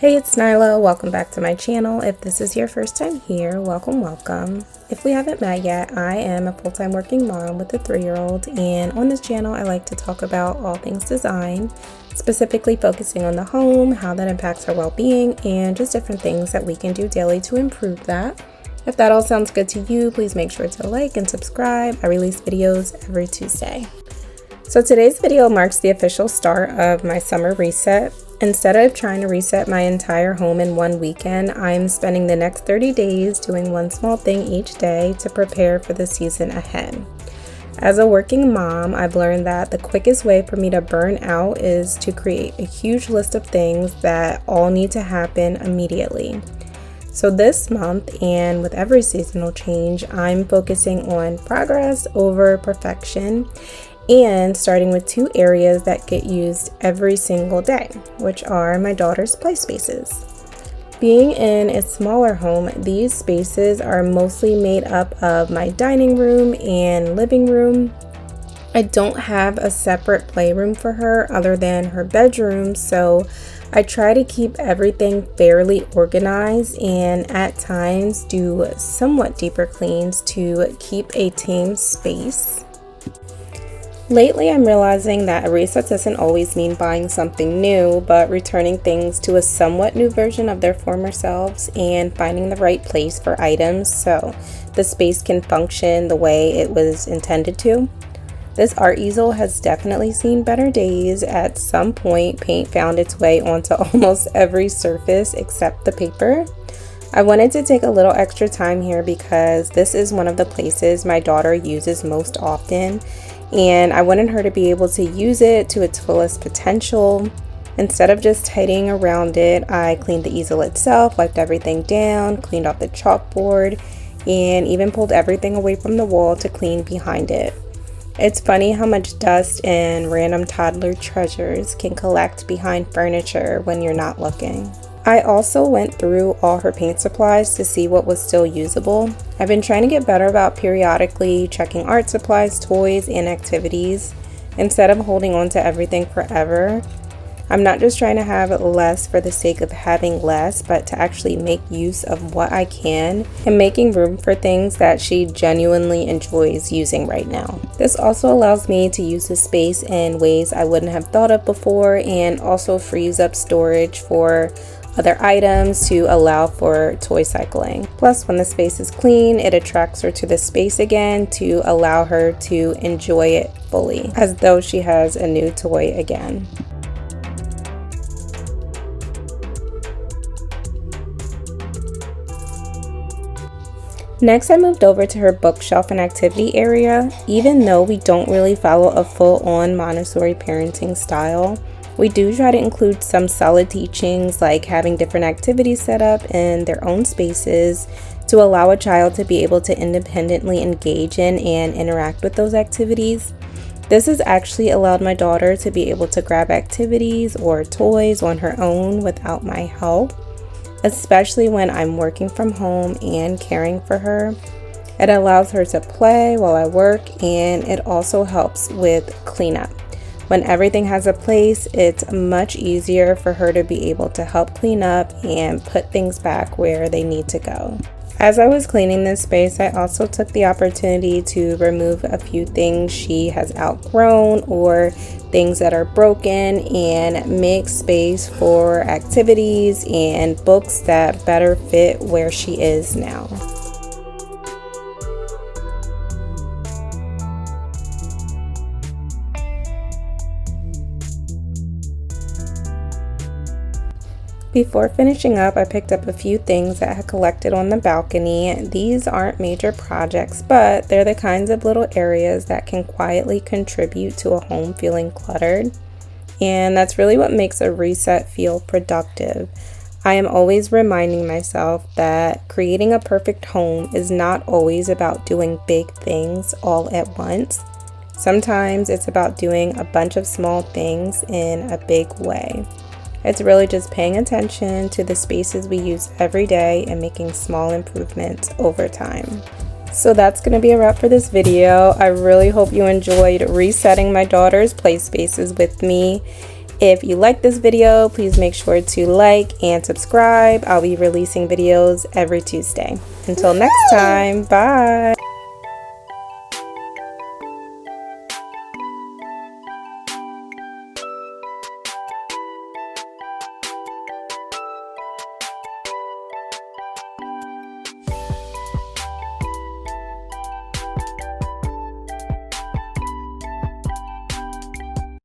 Hey, it's Nyla. Welcome back to my channel. If this is your first time here, welcome. If we haven't met yet, I am a full-time working mom with a 3-year-old, and on this channel I like to talk about all things design, specifically focusing on the home, how that impacts our well-being, and just different things that we can do daily to improve that. If that all sounds good to you, please make sure to like and subscribe. I release videos every Tuesday. So today's video marks the official start of my summer reset. Instead of trying to reset my entire home in one weekend, I'm spending the next 30 days doing one small thing each day to prepare for the season ahead. As a working mom, I've learned that the quickest way for me to burn out is to create a huge list of things that all need to happen immediately. So this month, and with every seasonal change, I'm focusing on progress over perfection, and starting with 2 areas that get used every single day, which are my daughter's play spaces. Being in a smaller home, these spaces are mostly made up of my dining room and living room. I don't have a separate playroom for her other than her bedroom, so I try to keep everything fairly organized and at times do somewhat deeper cleans to keep a tame space. Lately, I'm realizing that a reset doesn't always mean buying something new, but returning things to a somewhat new version of their former selves and finding the right place for items so the space can function the way it was intended to. This art easel has definitely seen better days. At some point, paint found its way onto almost every surface except the paper. I wanted to take a little extra time here because this is one of the places my daughter uses most often, and I wanted her to be able to use it to its fullest potential. Instead of just tidying around it, I cleaned the easel itself, wiped everything down, cleaned off the chalkboard, and even pulled everything away from the wall to clean behind it. It's funny how much dust and random toddler treasures can collect behind furniture when you're not looking. I also went through all her paint supplies to see what was still usable. I've been trying to get better about periodically checking art supplies, toys, and activities instead of holding on to everything forever. I'm not just trying to have less for the sake of having less, but to actually make use of what I can and making room for things that she genuinely enjoys using right now. This also allows me to use the space in ways I wouldn't have thought of before, and also frees up storage for other items to allow for toy cycling. Plus, when the space is clean, it attracts her to the space again to allow her to enjoy it fully, as though she has a new toy again. Next, I moved over to her bookshelf and activity area. Even though we don't really follow a full-on Montessori parenting style, we do try to include some solid teachings, like having different activities set up in their own spaces to allow a child to be able to independently engage in and interact with those activities. This has actually allowed my daughter to be able to grab activities or toys on her own without my help, especially when I'm working from home and caring for her. It allows her to play while I work, and it also helps with cleanup. When everything has a place, it's much easier for her to be able to help clean up and put things back where they need to go. As I was cleaning this space, I also took the opportunity to remove a few things she has outgrown or things that are broken and make space for activities and books that better fit where she is now. Before finishing up, I picked up a few things that I had collected on the balcony. These aren't major projects, but they're the kinds of little areas that can quietly contribute to a home feeling cluttered. And that's really what makes a reset feel productive. I am always reminding myself that creating a perfect home is not always about doing big things all at once. Sometimes it's about doing a bunch of small things in a big way. It's really just paying attention to the spaces we use every day and making small improvements over time. So that's going to be a wrap for this video. I really hope you enjoyed resetting my daughter's play spaces with me. If you like this video, please make sure to like and subscribe. I'll be releasing videos every Tuesday. Until next time, bye!